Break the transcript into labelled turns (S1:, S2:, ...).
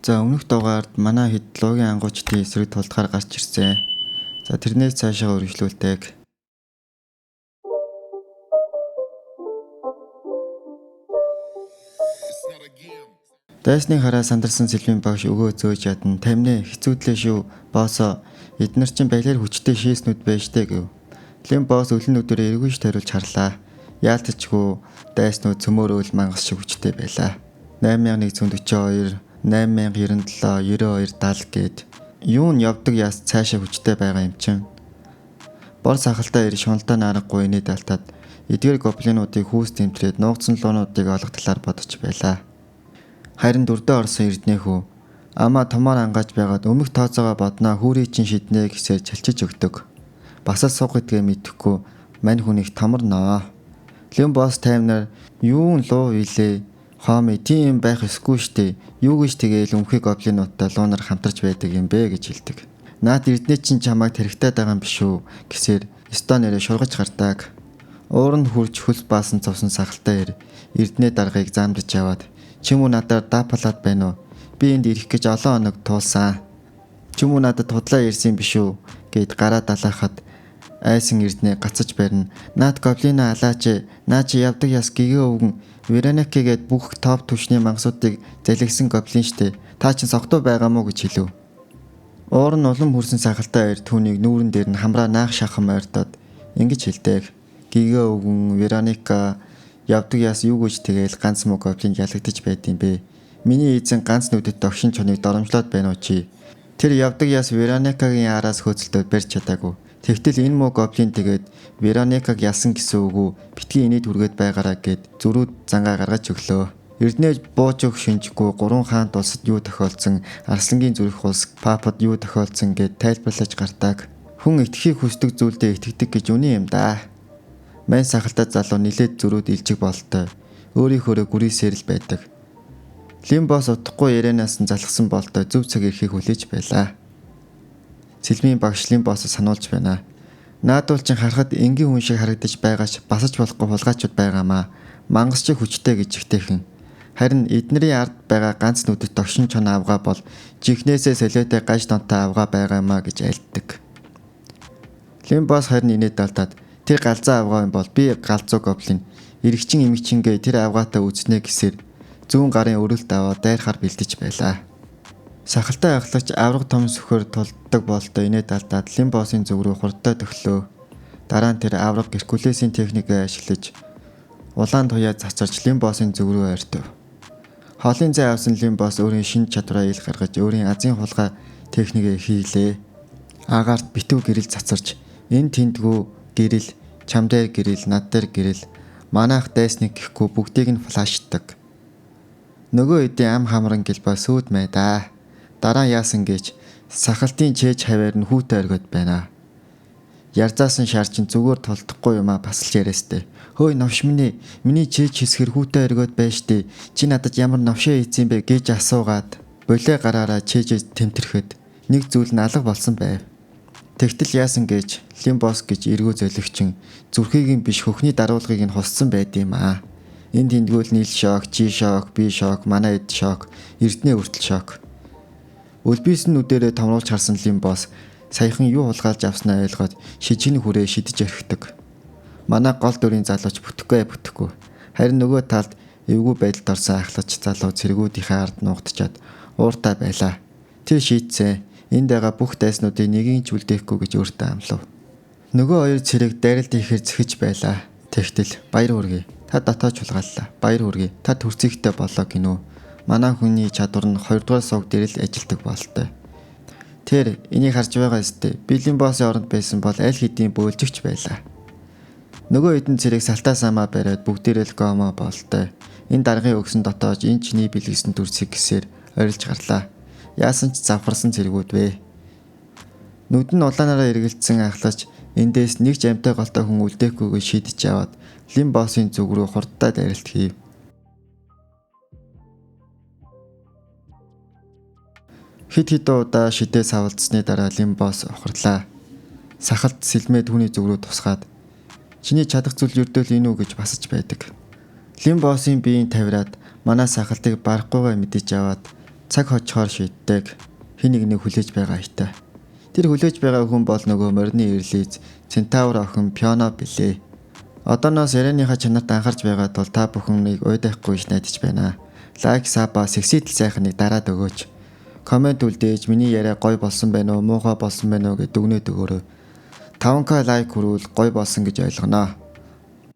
S1: За өмнөх дугаард манай хэд луугийн ангуучдын эсрэг тулдгаар гарч ирсэн. За тэрнээс цаашаа үргэлжлүүлдэг. Дайсны хараа сандарсан сэлмийн багш өгөө зөөж ядна тамны хэцүүдлээ шүү. Боосо эднэр чинь балиар хүчтэй шийснүүд байжтэй гэв. Лим боос өлөн өдөр эргүйж тариулж харлаа. Яалтчгүй дайснууд цөмөөрөөл мангас шиг хүчтэй байлаа. 8142 8097 9270 гээд юу нь явдаг яс цаашаа хүчтэй байгаа юм чин. Бор сахалтай ир шуналтаа нарахгүй инээд алтаад эдгээр гоблинуудыг хүүс тэмтрээд нуугдсан луунуудыг олох талаар бодож байлаа. Харин дүрдээ орсон эрднэхүү амаа томоор ангааж байгаад өмнөх тооцоогоо бодноо хүүрий чин шиднэ гэсээр чалчиж өгдөг. Басаа суух гэдгээ мэдэхгүй мань хүнийг томорноо. Лим босс таймнаар юу луу илээ. Хооми тийм байх ёсгүй штэ. Юу гэж тэгээл өмхий гоблинуудтай луунаар хамтарч байдаг юм бэ гэж хэлдэг. Наад эрдэнэ чинь чамайг тархитаад байгаа юм биш үү гэсээр стон нэрээ шургаж гардаг. Уур нь хурж хөлс баасан цовсон сахалтай ир эрдэнэ даргаыг заамдж аваад чим үү надаар даапалаад байна уу? Би энд ирэх гэж олон хоног туулсан. Чим үү надад тудлаа ирсэн биш үү гэд гараа далаахад айсан эрдэнэ гацаж барина. Наад гоблина алаач наа чи явдаг яс гэгээ өвгөн Вероникэ гээд бүх топ түвшний мангасуудыг залгисан гоблин штэ. Та чинь согтуу байгаа мó гэж хэлв. Уур нь улам хүрсэн сахалтай ир түүнийг нүүрэн дээр нь хамраа наах шахам ойртоод ингэж хэлдэг. Гэгээ өвгөн Вероника явдаг яс юу гэж тэгээл ганц муу гоблин ялагдаж байд юм бэ. Миний эзэн ганц нүдэд догшин чоныг доромжлоод байна уу чи. Тэр явдаг яс Вероникагийн араас хөөцөлтөд барьж чадаагүй. Тэгтэл энэ муу гоблин тэгээд Вероникаг ялсан гэсэн үг үү? Битгий инээд хүргээд байгаараа гэд зөрүүд зангаа гаргаж өглөө. Эрдэнэ бууж өг шинжгүй 3 хаант улсад юу тохиолдсон, Арслангийн зүрх улс Папад юу тохиолдсон гэд тайлбарлаж гардаг. Хүн итгэхийг хүсдэг зүйлдээ итгэдэг гэж үнэн юм да. Мань сахалтай залуу нилээд зөрүүд илжиг болтой. Өөрийнхөөрөө гүрийсээр л байдаг. Лим босс утгагүй ярианаас нь залхсан болтой зөв цаг ирэхийг хүлээж байлаа. Сэлмийн багш Лим босс сануулж байна. Наадуулчин харахад энгийн хүн шиг харагдаж байгаач басаж болохгүй хулгайчуд байгаамаа. Мангас чи хүчтэй гэж ихтэйхэн. Харин эднэрийн ард байгаа ганц нүдэт догшин чон авгаа бол жихнээсээ солиотой гаж донтой авгаа байгаамаа гэж айлддаг. Лим босс харин инээд алдаад тэр галзаа авгаа юм бол би галзуу гоблин эргчин эмгчингээ тэр авгаатаа үзнэ гэсээр зүүн гарын өрөлт аваа дайрахаар бэлдэж байлаа. Сахалтай ахлагч авраг том сөхөр тулддаг болтой инээд алдаад Лим боссын зүг рүү хурдтай төглөө. Дараа нь тэр авраг Геркулесийн техникээ ашиглаж улаан туяа цацарч Лим боссын зүг рүү ойртов. Хоолын зай авсан Лим босс өөрийн шинж чадвараа ил гаргаж өөрийн азийн хулгай техникээ хийлээ. Агаарт битүү гэрэл цацарч энэ тэндгүү гэрэл чам дээр гэрэл над дээр гэрэл манаах дайсныг гэхгүй бүгдийг нь флашдаг. Нөгөө хэдийн ам хамран гэлбаа сүйд мэй да. Дараа яасан гэж сахалтын чээж хаваар нь хүүтэй оргиод байна. Ярзаасан шар чин зүгээр толдохгүй юмаа басалж яриастай. Хөөе новш миний чээж хэсгэр хүүтэй оргиод байж тээ. Чи надад ямар новшоо ийцэн бэ гэж асуугаад болоо гараараа чээжээ тэмтэрхэд нэг зүйл нь алга болсон байв. Тэгтэл яасан гэж Лим босс гэж эргүү золигчин зүрхийг нь биш хөхний даруулгыг нь хуссан байд юм аа. Энд тэндгүүл нийл шок, чи шок, би шок, манай эд шок, эрдэнэ хүртэл шок. Өлбийсэн нүдэрээ томруулж харсан Лим босс саяхан юу хулгайлж авснаа ойлгоод шижигний хүрээ шидэж орхидог. Манай гол дүрийн залууч бүтэхгүй. Харин нөгөө талд эвгүй байдалд орсон ахлагч залуу цэргүүдийнхээ ард нуугдчаад ууртай байлаа. Тэр шийдсэн энд байгаа бүх дайснуудыг нэгийг ч үлдээхгүй гэж өөртөө амлав. Нөгөө хоёр цэрэг дайралд ихээр зэхэж байлаа. Тэгтэл баяр хүргэе. Та дотоод чулгааллаа. Баяр хүргэе. Та төрцөгтэй болоо гинөө. Манай хүний чадвар нь 2 дугаар сувг дээр л ажилдаг болтой. Тэр энийг харж байгаа өстэй. Би Лим боссын оронд байсан бол аль хэдийн бөөлжөгч байлаа. Нөгөө хэдэн цэрэг салтаа самаа бариад бүгдээрээ л гомо болтой. Энэ даргын өгсөн дотоож энэ чиний бэлгэсэн төрцийг гэсээр орилж гарлаа. Яасан ч завхарсан цэргүүд вэ. Нүд нь улаанаараа эргэлдсэн ахлаж эндээс нэг ч амтай голтой хүн үлдээхгүйгээ шийдэж аваад Лим боссын зүг рүү хурдтай дайралт хийв. Хит удаа шидээ савлдсны дараа Лим босс ухарлаа. Сахалт сэлмээ түүний зүг рүү тусгаад чиний чадах зүйл ердөөл энэ үү гэж басаж байдаг. Лим боссын биеийн тавираад манай сахалтыг барахгүйгээ мэдэж аваад цаг хожихоор шийддэг. Хин нэгнийг хүлээж байгаа айтай. Тэр хүлээж байгаа хүн бол нөгөө морины эрлиз Центавр охин Пиано билээ. Одооноос ярианыхаа чанарт анхаарч байгаа тул та бүхнийг уйдахгүй ш найдаж байна. Лайк, саба, сексидл сайхныг дараад өгөөч. Комент үлдээж миний яриа гоё болсон байна уу, муухай болсон байна уу гэж дүгнээд өгөөрэй. 5k лайк хүрвэл гоё болсон гэж ойлгоноо.